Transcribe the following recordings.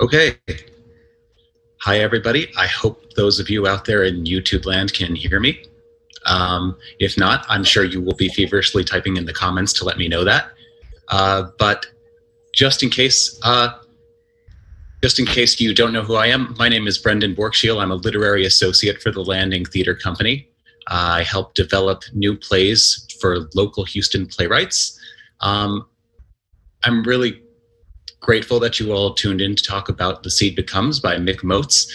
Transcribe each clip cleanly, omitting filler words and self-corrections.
Okay. Hi, everybody. I hope those of you out there in YouTube land can hear me. If not, I'm sure you will be feverishly typing in the comments to let me know that. But just in case you don't know who I am, my name is Brendan Borkshiel. I'm a literary associate for the Landing Theater Company. I help develop new plays for local Houston playwrights. I'm really grateful that you all tuned in to talk about The Seed Becomes by Moats.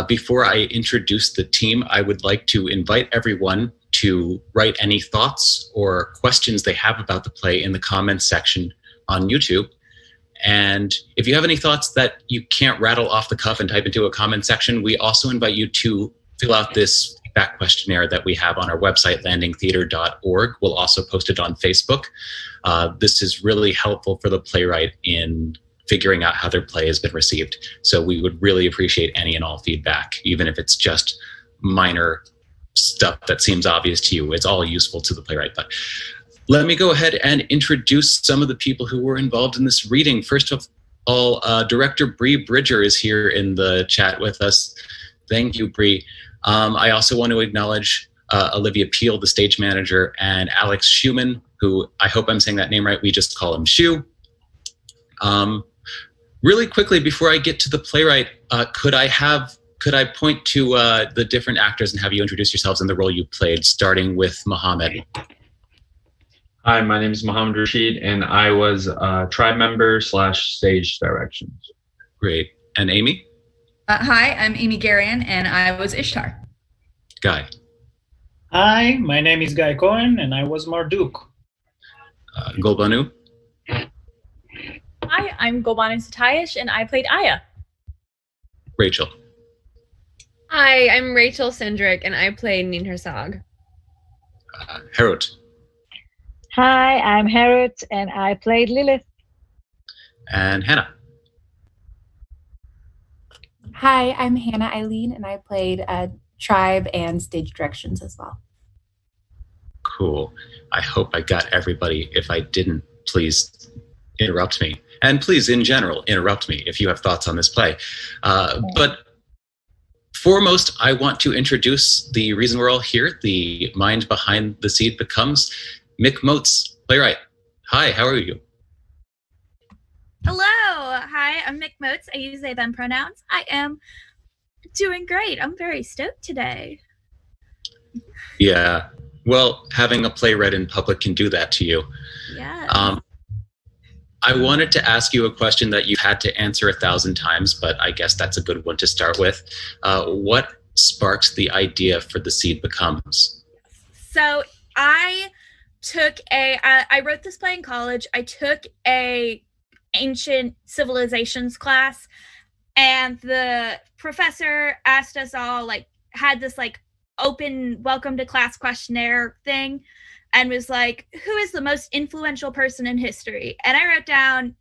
Before I introduce the team, I would like to invite everyone to write any thoughts or questions they have about the play in the comments section on YouTube. And if you have any thoughts that you can't rattle off the cuff and type into a comment section, we also invite you to fill out this feedback questionnaire that we have on our website, landingtheater.org. We'll also post it on Facebook. This is really helpful for the playwright in figuring out how their play has been received. So we would really appreciate any and all feedback, even if it's just minor stuff that seems obvious to you. It's all useful to the playwright. But let me go ahead and introduce some of the people who were involved in this reading. First of all, Director Bree Bridger is here in the chat with us. Thank you, Bree. I also want to acknowledge Olivia Peel, the stage manager, and Alex Schumann, who I hope I'm saying that name right. We just call him Shu. Really quickly, before I get to the playwright, could I point to the different actors and have you introduce yourselves in the role you played, starting with Mohammed? Hi, my name is Mohammed Rashid, and I was tribe member / stage directions. Great. And Amy? Hi, I'm Amy Garian, and I was Ishtar. Guy? Hi, my name is Guy Cohen, and I was Marduk. Golbanu? Hi, I'm Golbanu Satayish, and I played Aya. Rachel? Hi, I'm Rachel Sendrick, and I played Ninhursag. Harut? Hi, I'm Harut, and I played Lilith. And Hannah? Hi, I'm Hannah Eileen, and I played Tribe and stage directions as well. Cool. I hope I got everybody. If I didn't, please interrupt me. And please, in general, interrupt me if you have thoughts on this play. But foremost, I want to introduce the reason we're all here, the mind behind The Seed Becomes, Moats, playwright. Hi, how are you? Hello. Hi, I'm Moats. I use they, them pronouns. I am doing great. I'm very stoked today. Yeah. Well, having a play read in public can do that to you. Yeah. I wanted to ask you a question that you've had to answer 1,000 times, but I guess that's a good one to start with. What sparks the idea for The Seed Becomes? So I wrote this play in college. I took a ancient civilizations class, and the professor asked us all, had this open welcome to class questionnaire thing, and was like, who is the most influential person in history? And I wrote down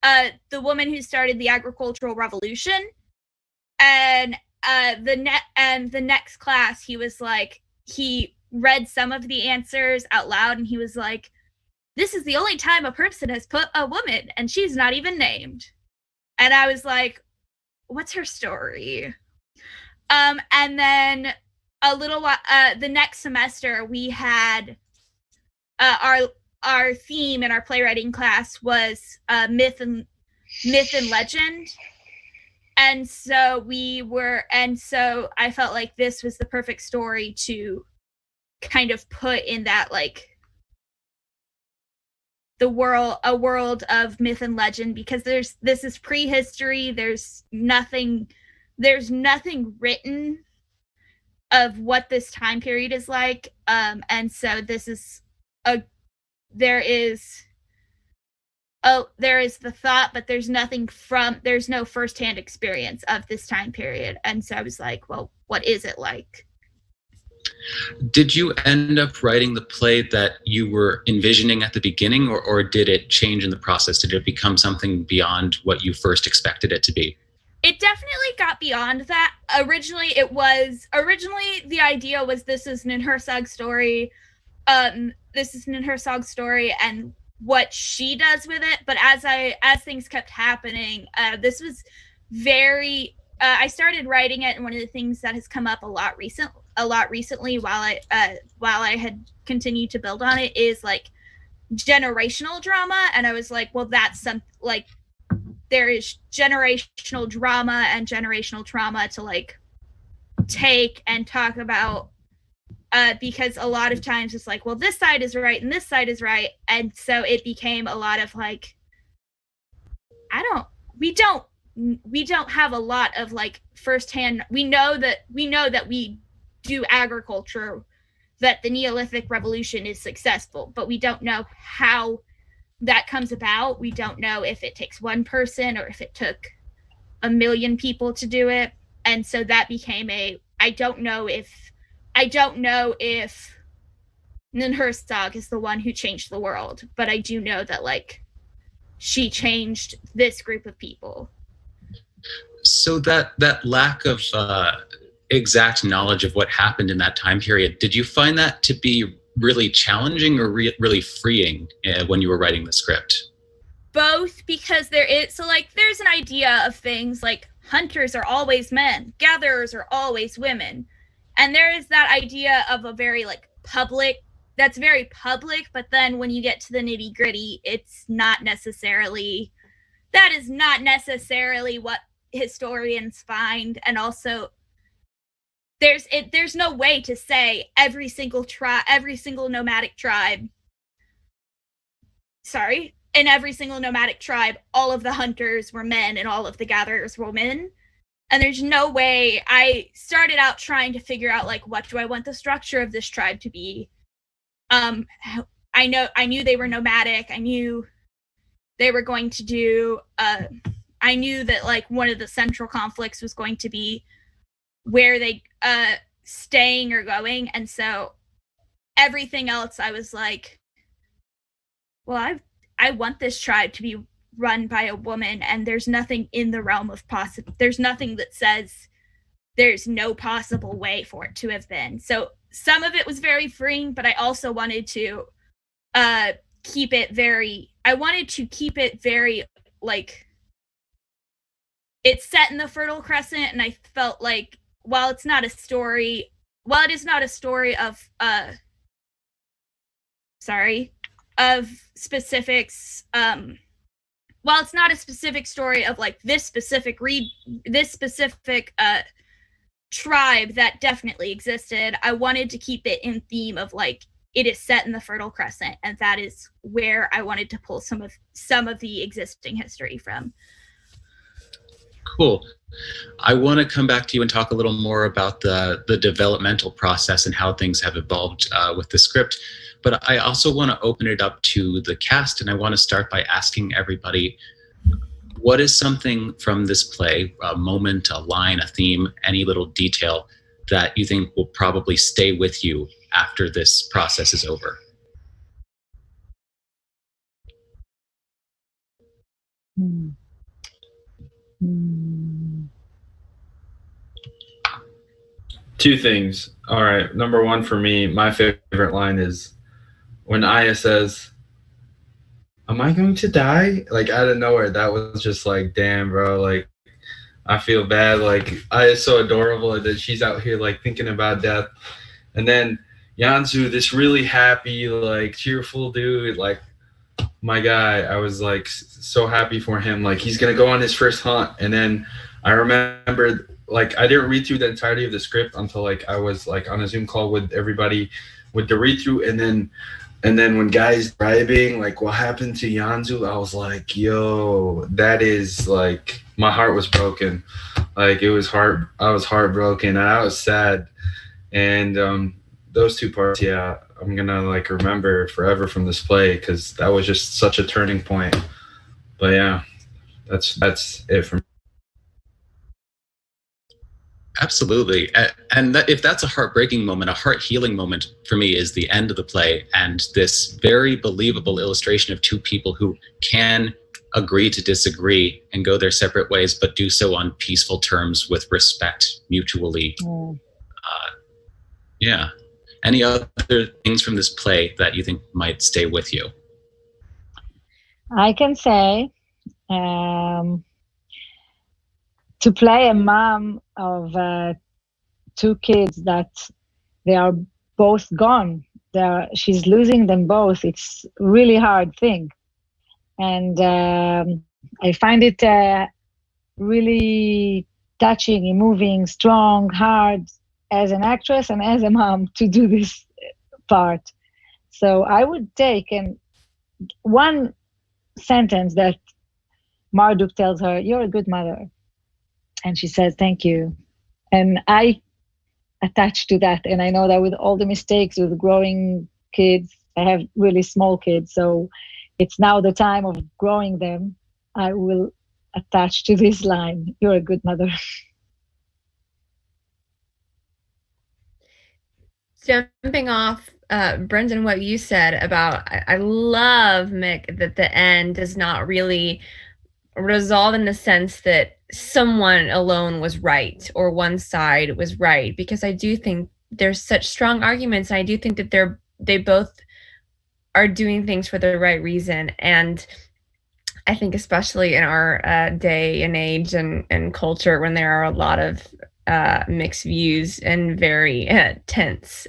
the woman who started the agricultural revolution. And the next class, he read some of the answers out loud, and he was like, this is the only time a person has put a woman, and she's not even named. And I was like, what's her story? And then a little while, the next semester, we had our theme in our playwriting class was myth and legend. And so I felt like this was the perfect story to kind of put in that, a world of myth and legend, because this is prehistory. There's nothing written of what this time period is like. And so there is the thought, but there's no firsthand experience of this time period. And so I was like, well, what is it like? Did you end up writing the play that you were envisioning at the beginning, or did it change in the process? Did it become something beyond what you first expected it to be? It definitely got beyond that. Originally the idea was, this is Ninhursag's story. This is Ninhursag's story and what she does with it. But as things kept happening, this was I started writing it, and one of the things that has come up a lot recently while I had continued to build on it is like generational drama. And I was like, well, that's there is generational drama and generational trauma to like take and talk about, because a lot of times it's like, well, this side is right and this side is right. And so it became a lot of like, we don't have a lot of like firsthand. We know that we do agriculture, that the Neolithic Revolution is successful, but we don't know how that comes about. We don't know if it takes one person or if it took 1 million people to do it. And so that became I don't know if Ninhursag is the one who changed the world, but I do know that like she changed this group of people. So that lack of exact knowledge of what happened in that time period, did you find that to be really challenging or really freeing when you were writing the script? Both, because there's an idea of things like hunters are always men, gatherers are always women. And there is that idea of a very like public, that's very public, but then when you get to the nitty gritty, that is not necessarily what historians find. And also there's no way to say every single nomadic tribe, in every single nomadic tribe, all of the hunters were men and all of the gatherers were women. And there's no way. I started out trying to figure out like, what do I want the structure of this tribe to be? I knew they were nomadic. I knew they were going to do, I knew that like one of the central conflicts was going to be where they staying or going. And so everything else I was like, well, I want this tribe to be run by a woman, and there's nothing in the realm of possible. There's nothing that says there's no possible way for it to have been. So some of it was very freeing, but I also wanted to keep it very like, it's set in the Fertile Crescent, and I felt like while it is not a story of specifics, while it's not a specific story of like this specific tribe that definitely existed, I wanted to keep it in theme of like, it is set in the Fertile Crescent, and that is where I wanted to pull some of the existing history from. Cool. I want to come back to you and talk a little more about the developmental process and how things have evolved with the script. But I also want to open it up to the cast, and I want to start by asking everybody, what is something from this play, a moment, a line, a theme, any little detail that you think will probably stay with you after this process is over? Two things. All right. Number one for me, my favorite line is when Aya says, "Am I going to die?" Like out of nowhere. That was just like, damn, bro. Like, I feel bad. Like, Aya's so adorable that she's out here like thinking about death. And then Yanzu, this really happy, like cheerful dude, like my guy. I was like so happy for him. Like he's gonna go on his first hunt. And then I remembered, like, I didn't read through the entirety of the script until like I was like on a Zoom call with everybody with the read through, and then when guys driving, like what happened to Yanzu, I was like, yo, that is like, my heart was broken. Like it was I was heartbroken. I was sad. And those two parts, yeah, I'm gonna like remember forever from this play, because that was just such a turning point. But yeah, that's it for me. Absolutely. And if that's a heartbreaking moment, a heart-healing moment for me is the end of the play, and this very believable illustration of two people who can agree to disagree and go their separate ways, but do so on peaceful terms with respect mutually. Yeah. Any other things from this play that you think might stay with you? I can say to play a mom of 2 kids that they are both gone. She's losing them both. It's really hard thing. And I find it really touching and moving, strong, hard as an actress and as a mom to do this part. So I would take one sentence that Marduk tells her, "You're a good mother." And she says, "Thank you." And I attach to that. And I know that with all the mistakes with growing kids, I have really small kids. So it's now the time of growing them. I will attach to this line, "You're a good mother." Jumping off, Brendan, what you said about, I love, Mick, that the end does not really resolve in the sense that someone alone was right or one side was right, because I do think there's such strong arguments. And I do think that they both are doing things for the right reason. And I think especially in our day and age and culture, when there are a lot of mixed views and very tense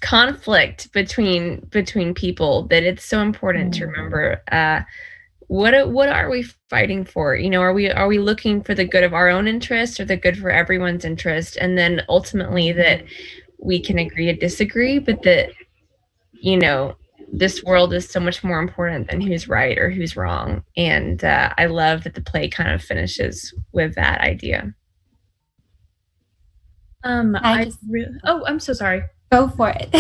conflict between people, that it's so important to remember what are we fighting for? Are we looking for the good of our own interest or the good for everyone's interest? And then ultimately that we can agree to disagree, but that this world is so much more important than who's right or who's wrong. And I love that the play kind of finishes with that idea. I'm so sorry. Go for it.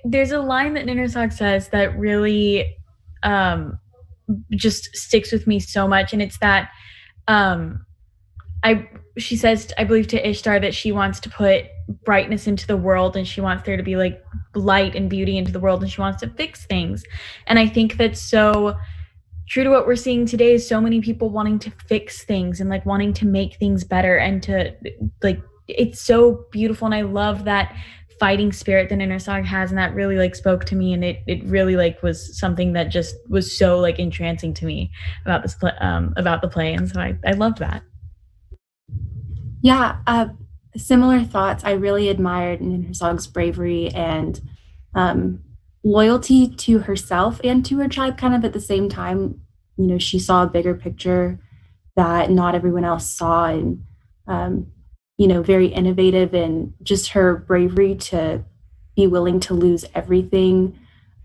There's a line that Ninhursag says that really just sticks with me so much, and it's that she says, I believe, to Ishtar that she wants to put brightness into the world, and she wants there to be like light and beauty into the world, and she wants to fix things. And I think that's so true to what we're seeing today, is so many people wanting to fix things and like wanting to make things better, and to like, it's so beautiful. And I love that fighting spirit that Ninhursag has, and that really like spoke to me, and it really like was something that just was so like entrancing to me about this about the play. And so I loved that. Yeah, similar thoughts. I really admired Ninhursag's bravery and loyalty to herself and to her tribe, kind of at the same time. She saw a bigger picture that not everyone else saw, and very innovative, and just her bravery to be willing to lose everything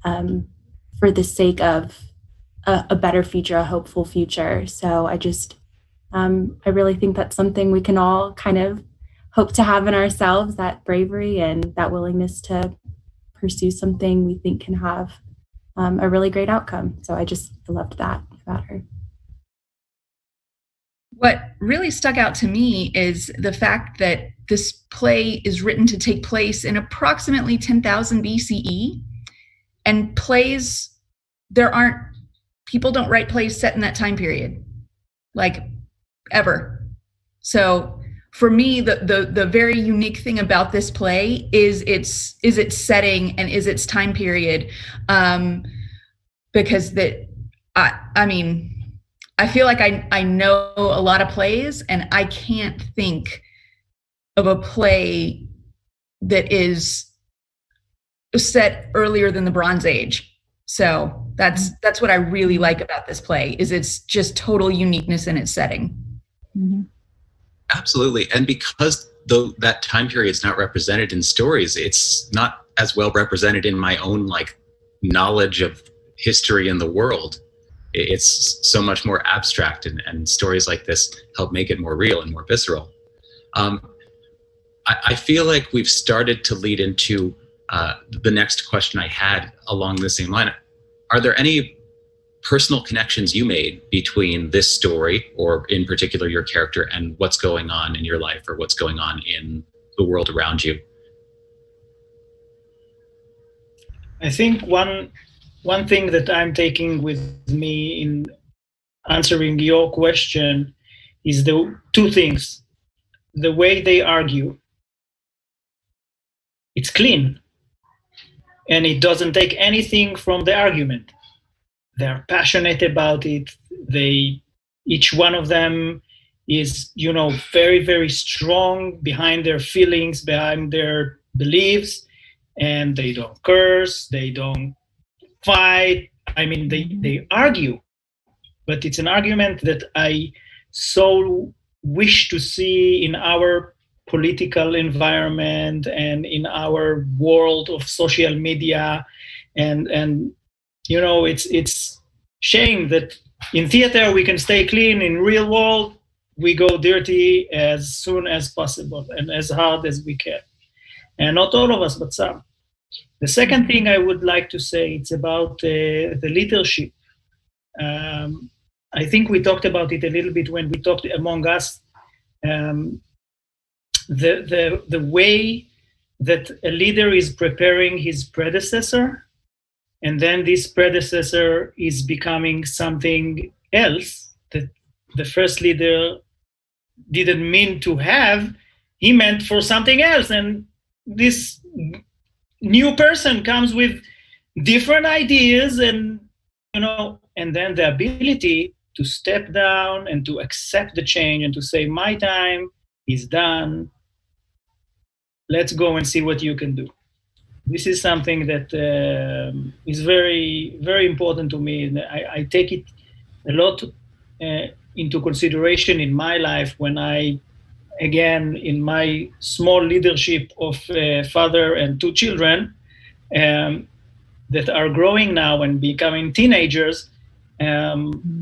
for the sake of a better future, a hopeful future. So I really think that's something we can all kind of hope to have in ourselves, that bravery and that willingness to pursue something we think can have a really great outcome. So I loved that about her. What really stuck out to me is the fact that this play is written to take place in approximately 10,000 BCE. And people don't write plays set in that time period, like ever. So for me, the very unique thing about this play is its setting and is its time period, because I feel like I know a lot of plays, and I can't think of a play that is set earlier than the Bronze Age. So that's what I really like about this play, is its just total uniqueness in its setting. Mm-hmm. Absolutely. And because that time period is not represented in stories, it's not as well represented in my own knowledge of history in the world. It's so much more abstract, and stories like this help make it more real and more visceral. I feel like we've started to lead into the next question I had along the same line. Are there any personal connections you made between this story, or in particular your character, and what's going on in your life, or what's going on in the world around you? I think one thing that I'm taking with me in answering your question is the two things. The way they argue, it's clean, and it doesn't take anything from the argument. They're passionate about it. They each one of them is, very, very strong behind their feelings, behind their beliefs, and they don't curse, they don't fight. I mean, they argue, but it's an argument that I so wish to see in our political environment and in our world of social media, and it's shame that in theater we can stay clean, in real world we go dirty as soon as possible and as hard as we can, and not all of us, but some. The second thing I would like to say, it's about the leadership. I think we talked about it a little bit when we talked among us. The way that a leader is preparing his predecessor, and then this predecessor is becoming something else that the first leader didn't mean to have. He meant for something else, and this new person comes with different ideas, and and then the ability to step down and to accept the change and to say, my time is done. Let's go and see what you can do. This is something that is very, very important to me. And I take it a lot into consideration in my life when I, again, in my small leadership of father and two children that are growing now and becoming teenagers,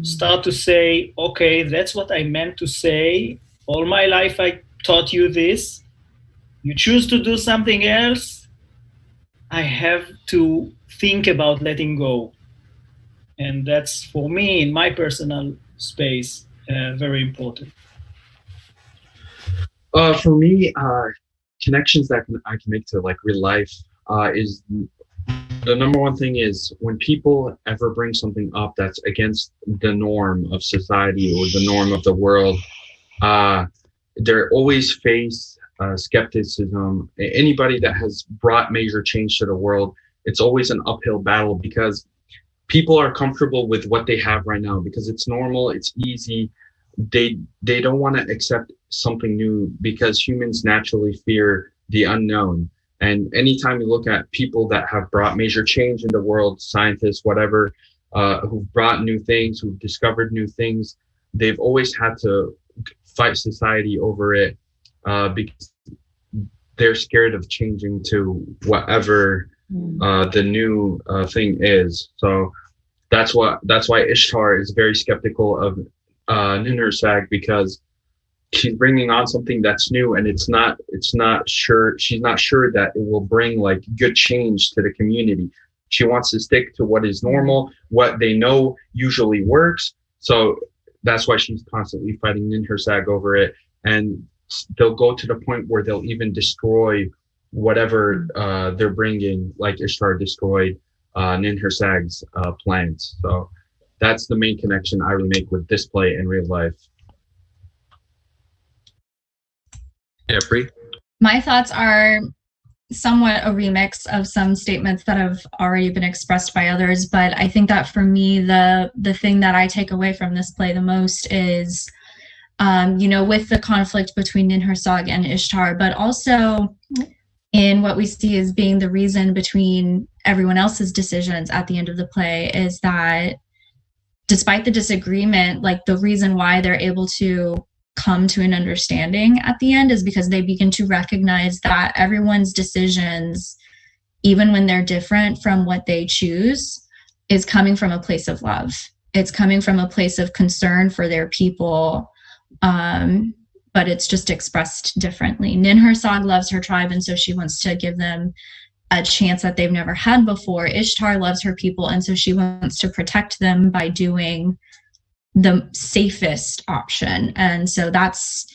start to say, okay, that's what I meant to say. All my life I taught you this. You choose to do something else, I have to think about letting go. And that's, for me, in my personal space, very important. For me, connections that I can make to like real life is the number one thing is when people ever bring something up that's against the norm of society or the norm of the world, they're always face skepticism. Anybody that has brought major change to the world, it's always an uphill battle because people are comfortable with what they have right now because it's normal, it's easy. They don't want to accept something new because humans naturally fear the unknown. And anytime you look at people that have brought major change in the world, scientists, whatever, who've brought new things, who've discovered new things, they've always had to fight society over it because they're scared of changing to whatever the new thing is. So that's why Ishtar is very skeptical of Ninhursag, because she's bringing on something that's new, and she's not sure that it will bring like good change to the community. She wants to stick to what is normal, what they know usually works. So that's why she's constantly fighting Ninhursag over it, and they'll go to the point where they'll even destroy whatever they're bringing, like Ishtar destroyed Ninhursag's plans. So that's the main connection I would make with this play in real life. Yeah, Bree? My thoughts are somewhat a remix of some statements that have already been expressed by others, but I think that for me, the thing that I take away from this play the most is, with the conflict between Ninhursag and Ishtar, but also in what we see as being the reason between everyone else's decisions at the end of the play is that despite the disagreement, like the reason why they're able to come to an understanding at the end is because they begin to recognize that everyone's decisions, even when they're different from what they choose, is coming from a place of love. It's coming from a place of concern for their people, but it's just expressed differently. Ninhursag loves her tribe, and so she wants to give them a chance that they've never had before. Ishtar loves her people, and so she wants to protect them by doing the safest option. And so that's,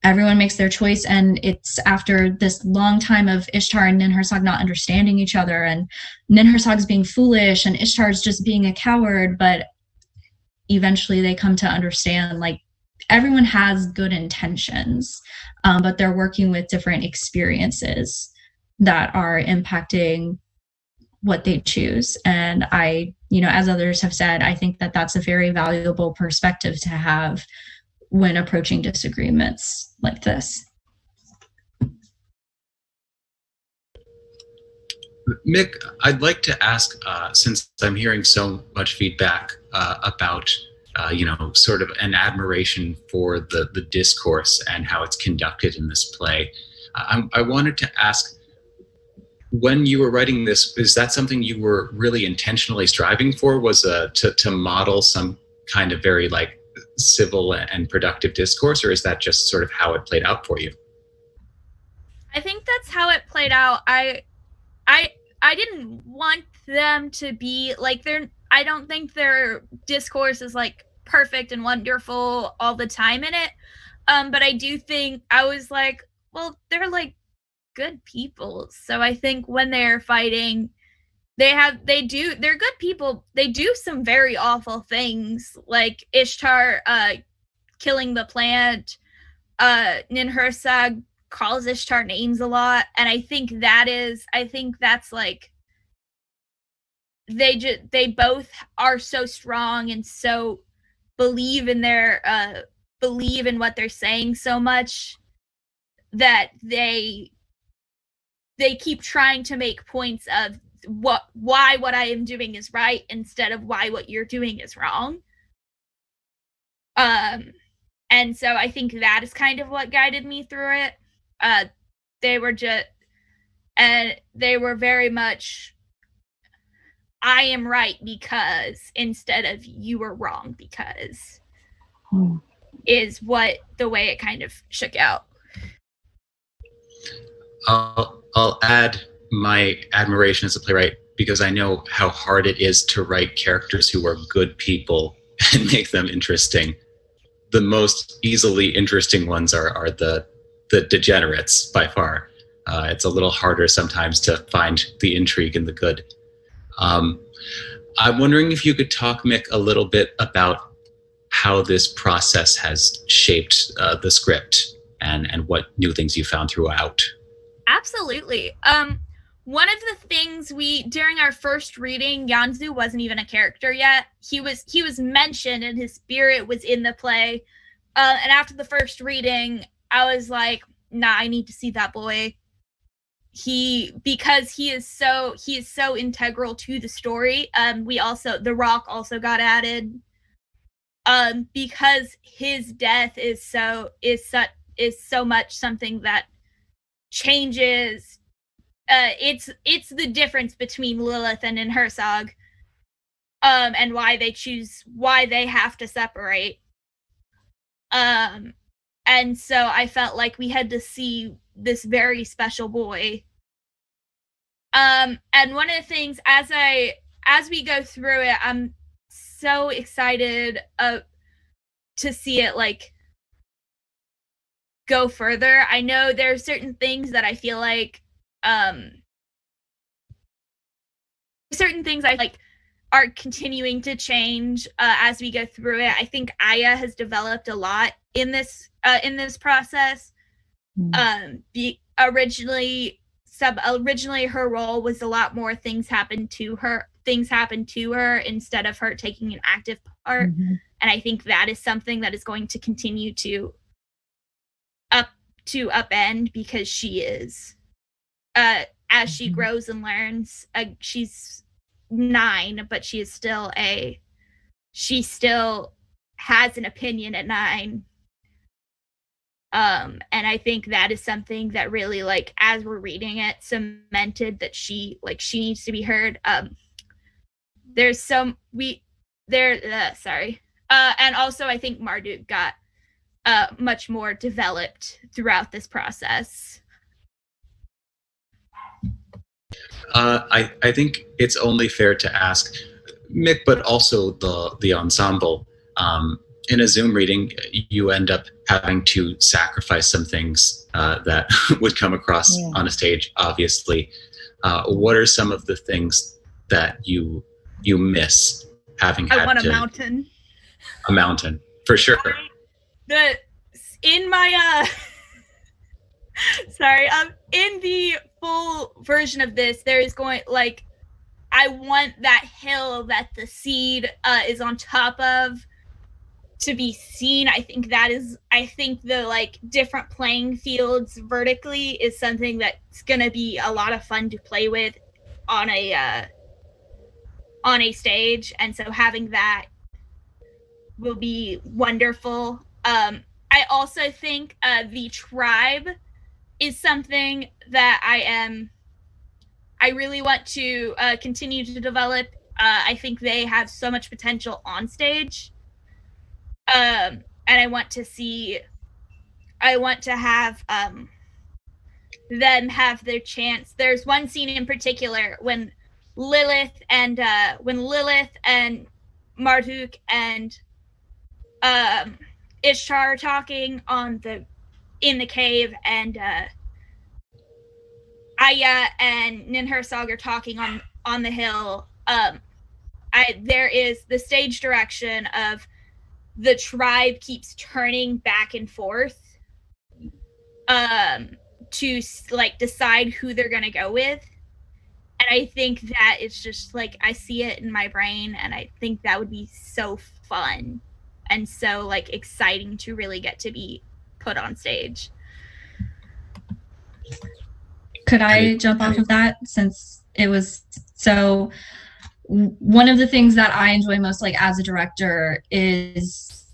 everyone makes their choice, and it's after this long time of Ishtar and Ninhursag not understanding each other, and Ninhursag's being foolish and Ishtar's just being a coward, but eventually they come to understand, like, everyone has good intentions, but they're working with different experiences that are impacting what they choose. And I, as others have said, I think that that's a very valuable perspective to have when approaching disagreements like this. Mick, I'd like to ask, since I'm hearing so much feedback about, sort of an admiration for the discourse and how it's conducted in this play, I wanted to ask, when you were writing this, is that something you were really intentionally striving for? Was to model some kind of very civil and productive discourse, or is that just sort of how it played out for you? I think that's how it played out. I didn't want them to be I don't think their discourse is perfect and wonderful all the time in it. But I do think I was well, they're good people. So I think when they're fighting, they're good people. They do some very awful things, like Ishtar killing the plant. Ninhursag calls Ishtar names a lot, and I think that's they both are so strong and so believe in what they're saying so much that they keep trying to make points of why what I am doing is right instead of why what you're doing is wrong. And so I think that is kind of what guided me through it. They were very much, I am right because, instead of you were wrong because, is what the way it kind of shook out. I'll add my admiration as a playwright because I know how hard it is to write characters who are good people and make them interesting. The most easily interesting ones are the degenerates by far. It's a little harder sometimes to find the intrigue and the good. I'm wondering if you could talk, Mick, a little bit about how this process has shaped the script and what new things you found throughout. Absolutely. One of the things during our first reading, Yanzu wasn't even a character yet. He was mentioned and his spirit was in the play. And after the first reading, I was like, nah, I need to see that boy. Because he is so integral to the story. The Rock also got added. Because his death is so much something that changes. It's the difference between Lilith and Ninhursag, and why they have to separate. And so I felt like we had to see this very special boy. And one of the things as we go through it, I'm so excited to see it go further. I know there are certain things that I feel like are continuing to change as we go through it. I think Aya has developed a lot in this process. Originally her role was a lot more things happened to her instead of her taking an active part. And I think that is something that is going to continue to upend because she is as she grows and learns. She's 9, but she still has an opinion at 9. And I think that is something that really, as we're reading it, cemented that she needs to be heard. And also I think Marduk got much more developed throughout this process. I think it's only fair to ask Mick, but also the ensemble. In a Zoom reading, you end up having to sacrifice some things that would come across on a stage, obviously. What are some of the things that you miss having had to... I want a mountain. A mountain, for sure. In the full version of this, there is going, I want that hill that the seed is on top of to be seen. I think the like different playing fields vertically is something that's gonna be a lot of fun to play with on a stage, and so having that will be wonderful. I also think the tribe is something that I really want to continue to develop. I think they have so much potential on stage. And I want to have them have their chance. There's one scene in particular when Lilith and Marduk and Ishtar are talking in the cave, and Aya and Ninhursag are talking on the hill. There is the stage direction of the tribe keeps turning back and forth to like decide who they're gonna go with, and I think that it's just like I see it in my brain, and I think that would be so fun and so like exciting to really get to be put on stage. Could I jump off of that, since it was so? One of the things that I enjoy most, like as a director, is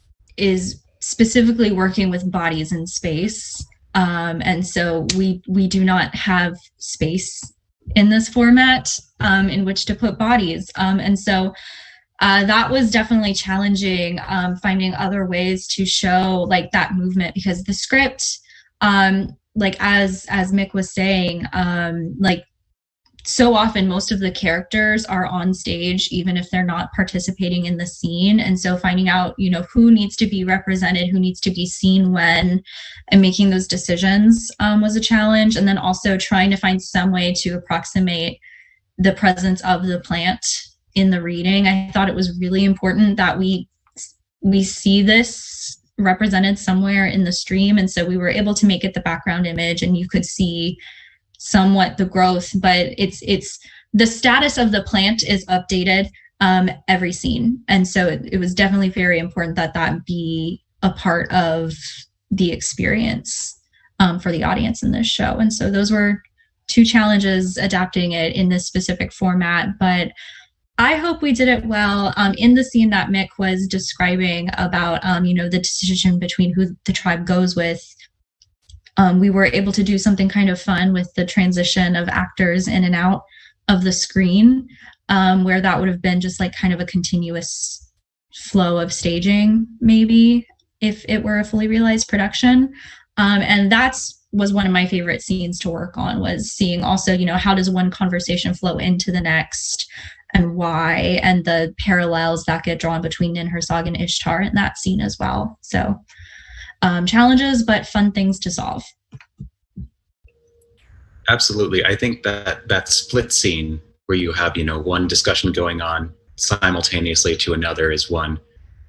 specifically working with bodies in space. And so we do not have space in this format in which to put bodies. And so that was definitely challenging, finding other ways to show like that movement, because the script, like as Mick was saying, like so often most of the characters are on stage, even if they're not participating in the scene. And so finding out, who needs to be represented, who needs to be seen when, and making those decisions was a challenge. And then also trying to find some way to approximate the presence of the plant in the reading. I thought it was really important that we see this represented somewhere in the stream. And so we were able to make it the background image, and you could see somewhat the growth, but it's the status of the plant is updated every scene. And so it was definitely very important that be a part of the experience for the audience in this show. And so those were two challenges adapting it in this specific format, but I hope we did it well. In the scene that Mick was describing about, the decision between who the tribe goes with, we were able to do something kind of fun with the transition of actors in and out of the screen, where that would have been just like kind of a continuous flow of staging, maybe, if it were a fully realized production. And was one of my favorite scenes to work on, was seeing also, how does one conversation flow into the next, and why, and the parallels that get drawn between Ninhursag and Ishtar in that scene as well. So challenges, but fun things to solve. Absolutely. I think that split scene where you have, one discussion going on simultaneously to another is one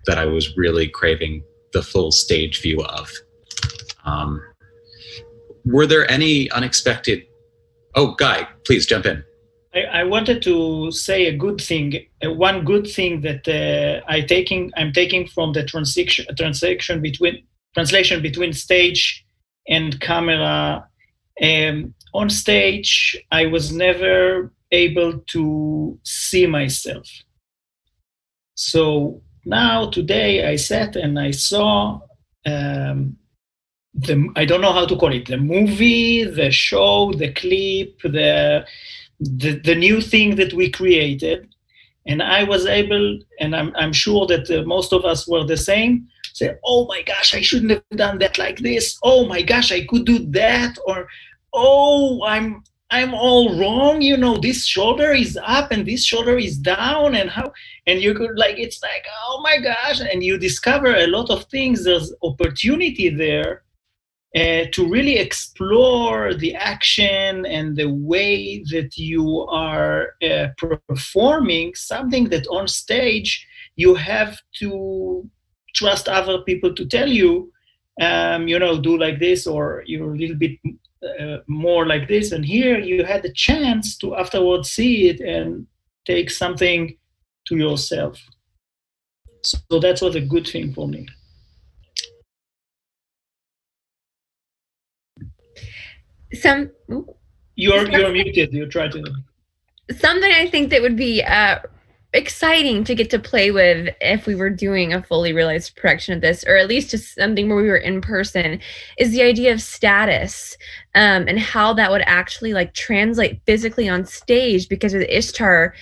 that I was really craving the full stage view of. Were there any unexpected... Oh, Guy, please jump in. I wanted to say a good thing. One good thing that I'm taking from the translation between stage and camera. On stage, I was never able to see myself. So now, today, I sat and I saw I don't know how to call it, the movie, the show, the clip, the new thing that we created. And I was able, and I'm sure that most of us were the same, say, oh my gosh, I shouldn't have done that like this. Oh my gosh, I could do that. Or, oh, I'm all wrong. This shoulder is up and this shoulder is down, and you could it's like, oh my gosh. And you discover a lot of things. There's opportunity there to really explore the action and the way that you are performing something that on stage you have to trust other people to tell you, do like this, or you're a little bit more like this. And here you had the chance to afterwards see it and take something to yourself. So that was a good thing for me. You're muted. You try to. Something I think that would be exciting to get to play with if we were doing a fully realized production of this, or at least just something where we were in person, is the idea of status and how that would actually like translate physically on stage. Because with Ishtar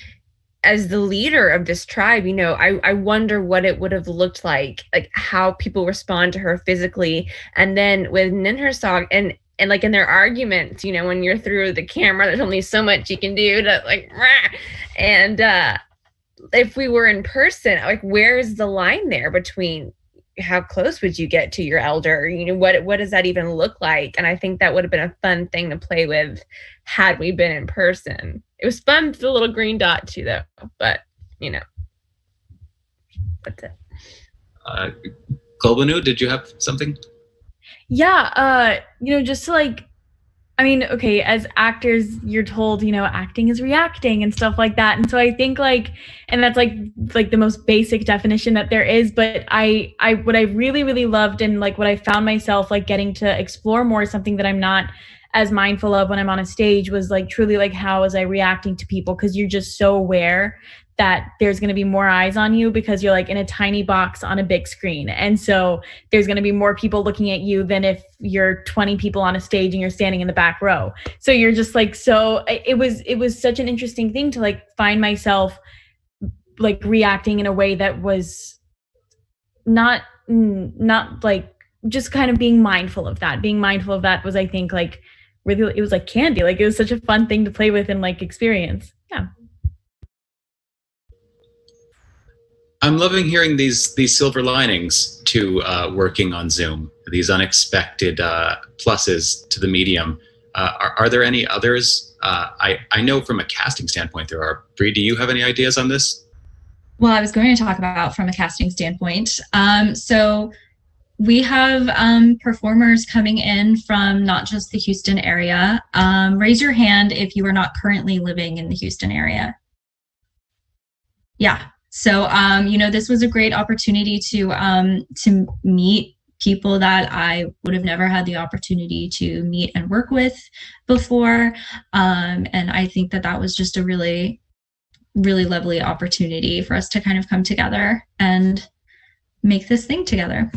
as the leader of this tribe, you know, I wonder what it would have looked like how people respond to her physically. And then with Ninhursag and like in their arguments, you know, when you're through the camera, there's only so much you can do to like, rah! And if we were in person, like where's the line there between how close would you get to your elder? You know, what does that even look like? And I think that would have been a fun thing to play with had we been in person. It was fun with the little green dot too, though. But you know, that's it. Kolbanu, did you have something? Yeah, you know, just to like, I mean, okay, as actors, you're told, you know, acting is reacting and stuff like that. And so I think like, and that's like the most basic definition that there is. But what I really, really loved and like what I found myself like getting to explore more, something that I'm not as mindful of when I'm on a stage, was like truly like how was I reacting to people? Because you're just so aware that there's going to be more eyes on you because you're like in a tiny box on a big screen. And so there's going to be more people looking at you than if you're 20 people on a stage and you're standing in the back row. So you're just like, so it was such an interesting thing to like find myself like reacting in a way that was not like just kind of being mindful of that. Being mindful of that was, I think, like really, it was like candy. Like it was such a fun thing to play with and like experience. Yeah. I'm loving hearing these silver linings to working on Zoom, these unexpected pluses to the medium. Are there any others? I know from a casting standpoint there are. Bree, do you have any ideas on this? Well, I was going to talk about from a casting standpoint. So we have performers coming in from not just the Houston area. Raise your hand if you are not currently living in the Houston area. Yeah. So, you know, this was a great opportunity to meet people that I would have never had the opportunity to meet and work with before. And I think that was just a really, really lovely opportunity for us to kind of come together and make this thing together.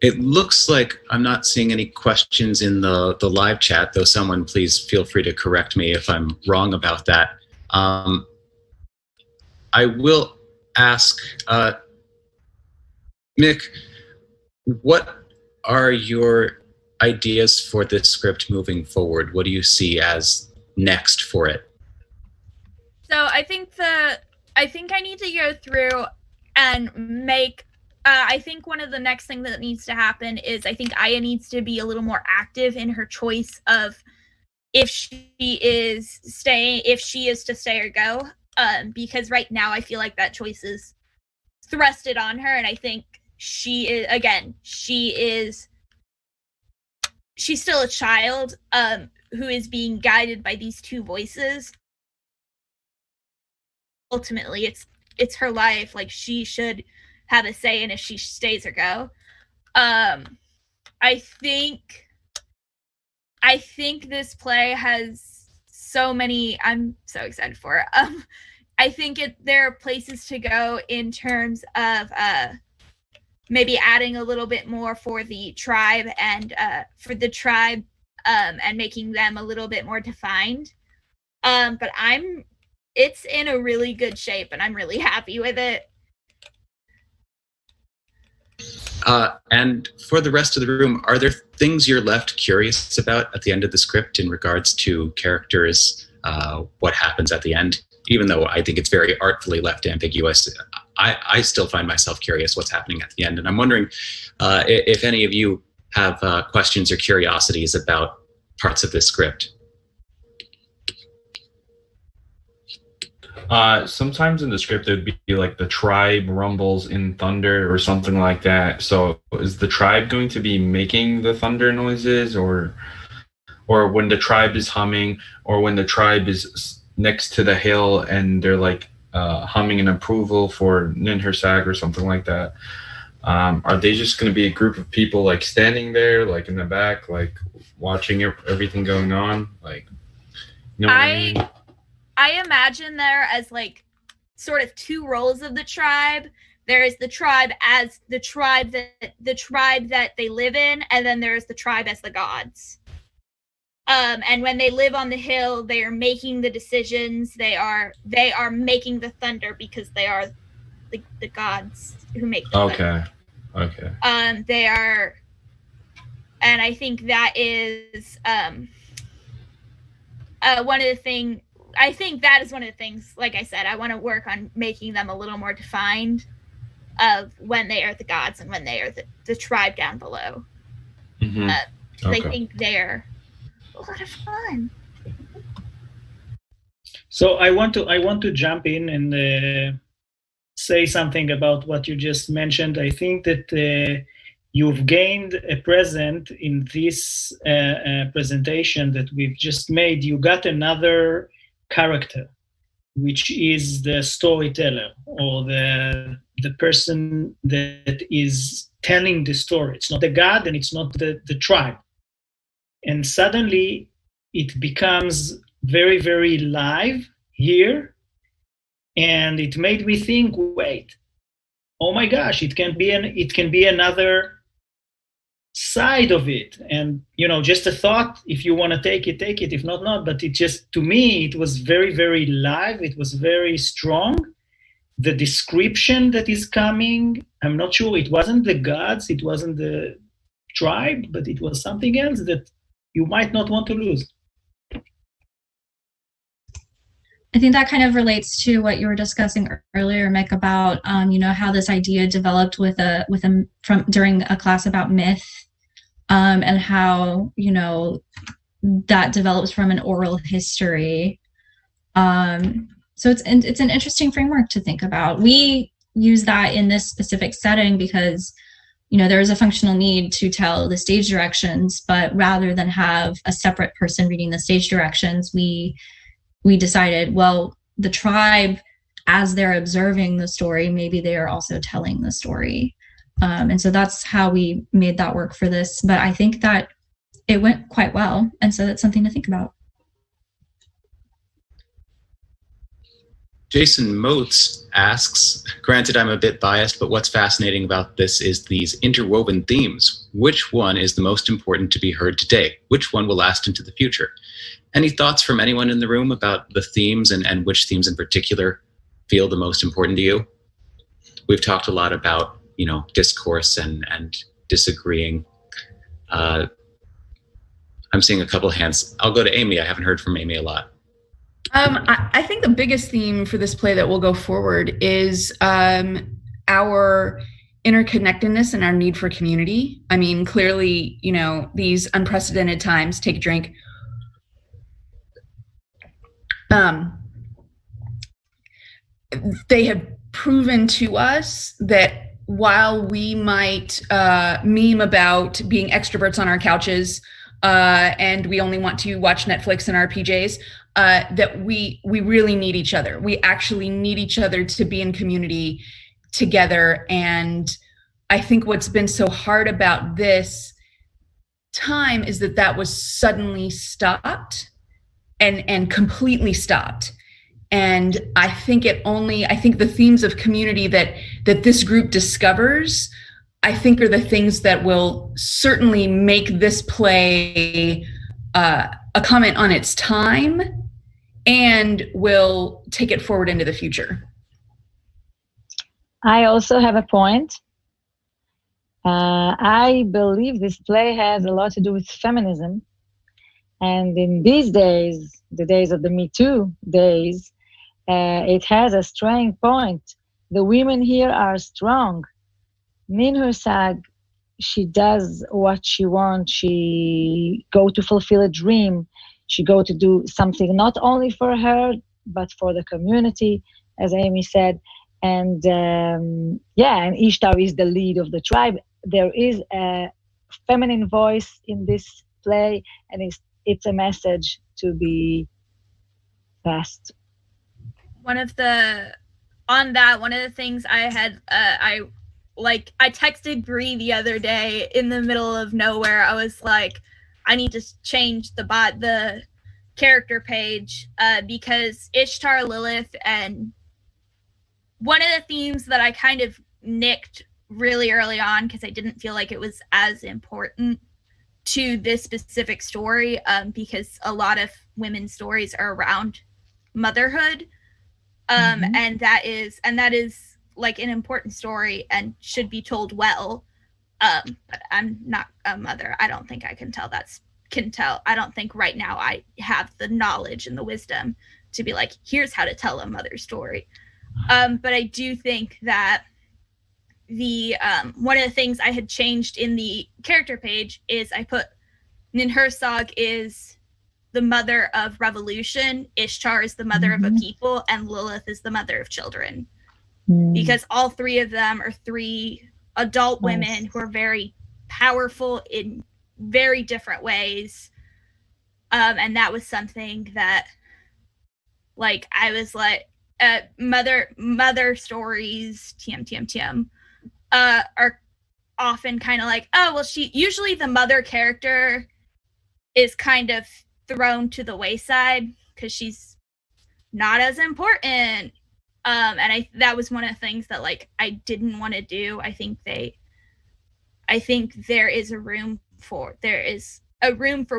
It looks like I'm not seeing any questions in the live chat, though someone please feel free to correct me if I'm wrong about that. I will ask, Mick, what are your ideas for this script moving forward? What do you see as next for it? So I think I need to go through and make I think one of the next thing that needs to happen is I think Aya needs to be a little more active in her choice of if she is to stay or go. Because right now I feel like that choice is thrusted on her, and I think she's still a child who is being guided by these two voices. Ultimately, it's her life. Like, she should have a say in if she stays or go. I think this play has so many. I'm so excited for it. I think there are places to go in terms of maybe adding a little bit more for the tribe and and making them a little bit more defined. But it's in a really good shape, and I'm really happy with it. And for the rest of the room, are there things you're left curious about at the end of the script in regards to characters, what happens at the end? Even though I think it's very artfully left ambiguous, I still find myself curious what's happening at the end. And I'm wondering if any of you have questions or curiosities about parts of this script. Sometimes in the script it would be like the tribe rumbles in thunder or something like that. So is the tribe going to be making the thunder noises, or when the tribe is humming, or when the tribe is next to the hill and they're like humming in approval for Ninhursag or something like that? Are they just going to be a group of people like standing there, like in the back, like watching everything going on? Like, you know what I mean? I imagine there as like sort of two roles of the tribe. There is the tribe as the tribe that they live in, and then there is the tribe as the gods. And when they live on the hill, they are making the decisions. They are making the thunder because they are the gods who make the thunder. Okay. They are, and I think that is one of the things. I think that is one of the things, like I said, I want to work on making them a little more defined of when they are the gods and when they are the tribe down below. Mm-hmm. I think they're a lot of fun. So I want to jump in and say something about what you just mentioned. I think that you've gained a present in this presentation that we've just made. You got another character, which is the storyteller, or the person that is telling the story. It's not the god and it's not the tribe. And suddenly it becomes very, very live here. And it made me think, wait, oh my gosh, it can be another side of it. And just a thought, if you want to take it, if not. But it just, to me, it was very, very live. It was very strong. The description that is coming, I'm not sure, it wasn't the gods, it wasn't the tribe, but it was something else that you might not want to lose. I think that kind of relates to what you were discussing earlier, Mick, about how this idea developed from during a class about myth, and how that develops from an oral history. So it's an interesting framework to think about. We use that in this specific setting because there is a functional need to tell the stage directions, but rather than have a separate person reading the stage directions, we decided, well, the tribe, as they're observing the story, maybe they are also telling the story. And so that's how we made that work for this. But I think that it went quite well. And so that's something to think about. Jason Moats asks, granted I'm a bit biased, but what's fascinating about this is these interwoven themes. Which one is the most important to be heard today? Which one will last into the future? Any thoughts from anyone in the room about the themes and which themes in particular feel the most important to you? We've talked a lot about, discourse and disagreeing. I'm seeing a couple hands. I'll go to Amy. I haven't heard from Amy a lot. I think the biggest theme for this play that will go forward is our interconnectedness and our need for community. I mean, clearly, these unprecedented times, take a drink. They have proven to us that while we might meme about being extroverts on our couches and we only want to watch Netflix in our PJs, that we really need each other. We actually need each other to be in community together. And I think what's been so hard about this time is that was suddenly stopped and completely stopped. And I think the themes of community that this group discovers, I think are the things that will certainly make this play a comment on its time and will take it forward into the future. I also have a point. I believe this play has a lot to do with feminism. And in these days, the days of the Me Too days, it has a strong point. The women here are strong. Ninhursag, she does what she wants. She go to fulfill a dream. She go to do something not only for her, but for the community, as Amy said. And and Ishtar is the lead of the tribe. There is a feminine voice in this play, and it's a message to be passed. One of the things I had, I texted Bree the other day in the middle of nowhere. I was like, I need to change the character page because Ishtar, Lilith, and one of the themes that I kind of nicked really early on because I didn't feel like it was as important to this specific story because a lot of women's stories are around motherhood. And that is like an important story and should be told well. But I'm not a mother. I don't think I can tell. I don't think right now I have the knowledge and the wisdom to be like, here's how to tell a mother story. But I do think that the one of the things I had changed in the character page is I put Ninhursag is the mother of revolution, Ishtar is the mother of a people, and Lilith is the mother of children. Because all three of them are three adult women who are very powerful in very different ways. And that was something that, like, I was like, mother stories, TM, are often kind of like, oh, well, usually the mother character is kind of thrown to the wayside because she's not as important. And that was one of the things that, like, I didn't want to do. I think there is a room for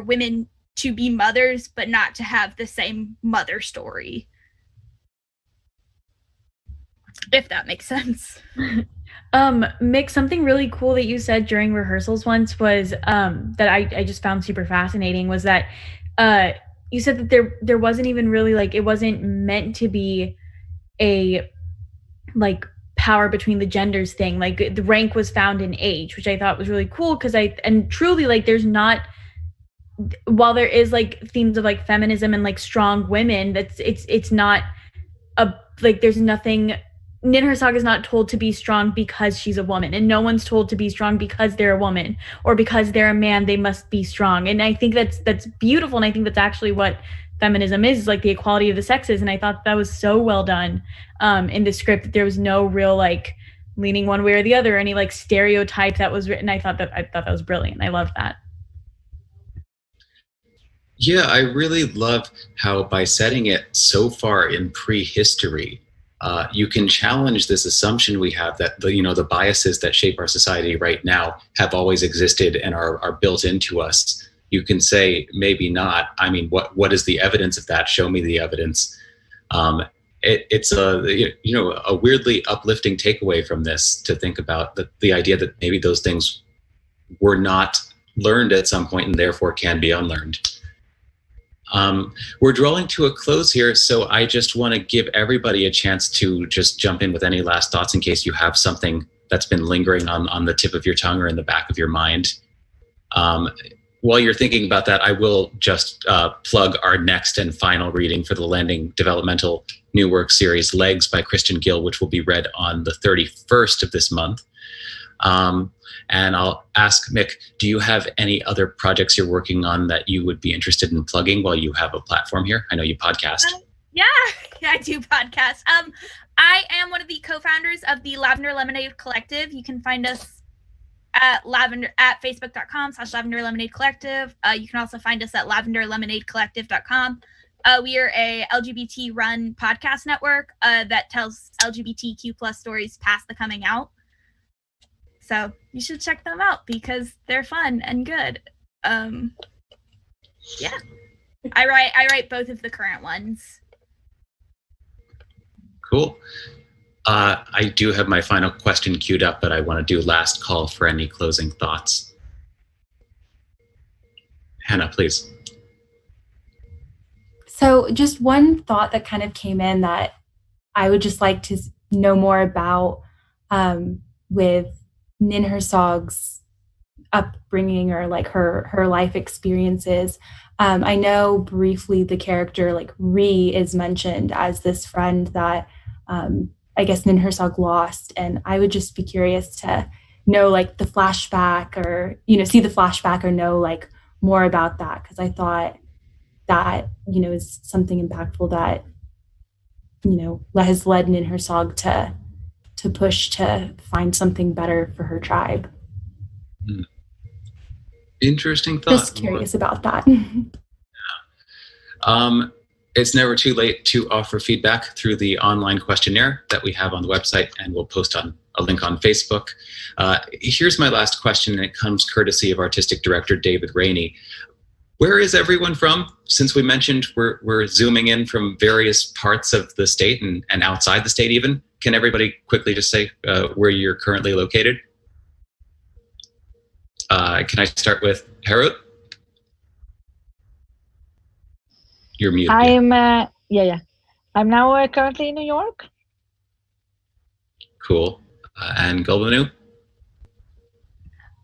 women to be mothers, but not to have the same mother story. If that makes sense. Mick, something really cool that you said during rehearsals once was that I just found super fascinating was that you said that there wasn't even really, like, it wasn't meant to be a, like, power between the genders thing. Like, the rank was found in age, which I thought was really cool because and truly, like, there's not, while there is, like, themes of, like, feminism and, like, strong women, it's not there's nothing. Ninhursag is not told to be strong because she's a woman, and no one's told to be strong because they're a woman or because they're a man they must be strong. And I think that's beautiful, and I think that's actually what feminism is like, the equality of the sexes. And I thought that was so well done in the script, that there was no real, like, leaning one way or the other, any, like, stereotype that was written. I thought that was brilliant. I love that. Yeah, I really love how by setting it so far in prehistory, you can challenge this assumption we have that the biases that shape our society right now have always existed and are built into us. You can say maybe not. I mean, what is the evidence of that? Show me the evidence. It's a weirdly uplifting takeaway from this to think about the idea that maybe those things were not learned at some point and therefore can be unlearned. We're drawing to a close here, so I just want to give everybody a chance to just jump in with any last thoughts in case you have something that's been lingering on the tip of your tongue or in the back of your mind. While you're thinking about that, I will just plug our next and final reading for the Landing Developmental New Work series, Legs by Christian Gill, which will be read on the 31st of this month. And I'll ask Mick, do you have any other projects you're working on that you would be interested in plugging while you have a platform here? I know you podcast. Yeah, I do podcast. I am one of the co-founders of the Lavender Lemonade Collective. You can find us at facebook.com/Lavender Lemonade Collective. You can also find us at lavenderlemonadecollective.com. We are a LGBT-run podcast network that tells LGBTQ+ stories past the coming out. So you should check them out because they're fun and good. Yeah, I write both of the current ones. Cool. I do have my final question queued up, but I want to do last call for any closing thoughts. Hannah, please. So just one thought that kind of came in that I would just like to know more about with Ninhursag's upbringing or like her life experiences. I know briefly the character like Ree is mentioned as this friend that I guess Ninhursag lost, and I would just be curious to know like the flashback, or see the flashback, or know like more about that, because I thought that is something impactful that has led Ninhursag to push to find something better for her tribe. Interesting thought. Just curious about that. It's never too late to offer feedback through the online questionnaire that we have on the website, and we'll post on a link on Facebook. Here's my last question, and it comes courtesy of Artistic Director David Rainey. Where is everyone from? Since we mentioned we're zooming in from various parts of the state and outside the state even, can everybody quickly just say where you're currently located? Can I start with Harut? You're muted. I'm I'm now currently in New York. Cool. And Gulbanu?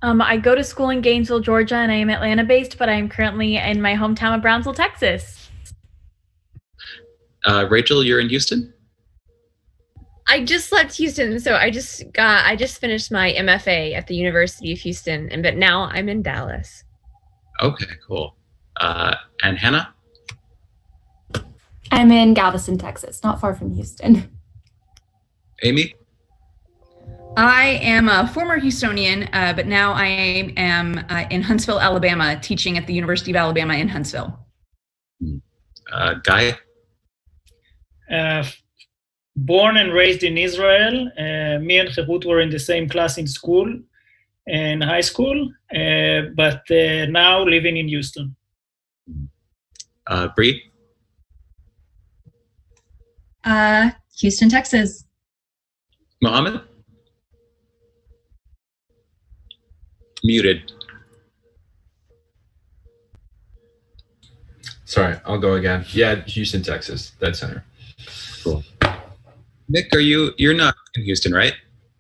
I go to school in Gainesville, Georgia, and I am Atlanta-based, but I am currently in my hometown of Brownsville, Texas. Rachel, you're in Houston? I just left Houston, so I just finished my MFA at the University of Houston, but now I'm in Dallas. Okay, cool. And Hannah? I'm in Galveston, Texas, not far from Houston. Amy? I am a former Houstonian, but now I am in Huntsville, Alabama, teaching at the University of Alabama in Huntsville. Guy? Born and raised in Israel. Me and Harut were in the same class in school, in high school, but now living in Houston. Bree? Houston, Texas. Mohammed? Muted. Sorry, I'll go again. Yeah, Houston, Texas, dead center. Cool. Nick, you're not in Houston, right?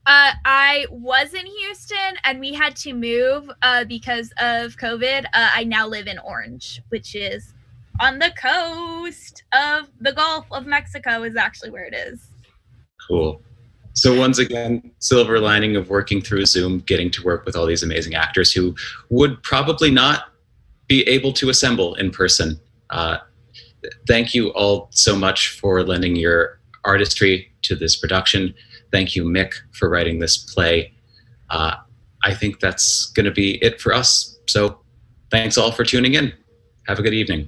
I was in Houston, and we had to move because of COVID. I now live in Orange, which is on the coast of the Gulf of Mexico, is actually where it is. Cool. So once again, silver lining of working through Zoom, getting to work with all these amazing actors who would probably not be able to assemble in person. Thank you all so much for lending your artistry to this production. Thank you, Mick, for writing this play. I think that's going to be it for us. So thanks all for tuning in. Have a good evening.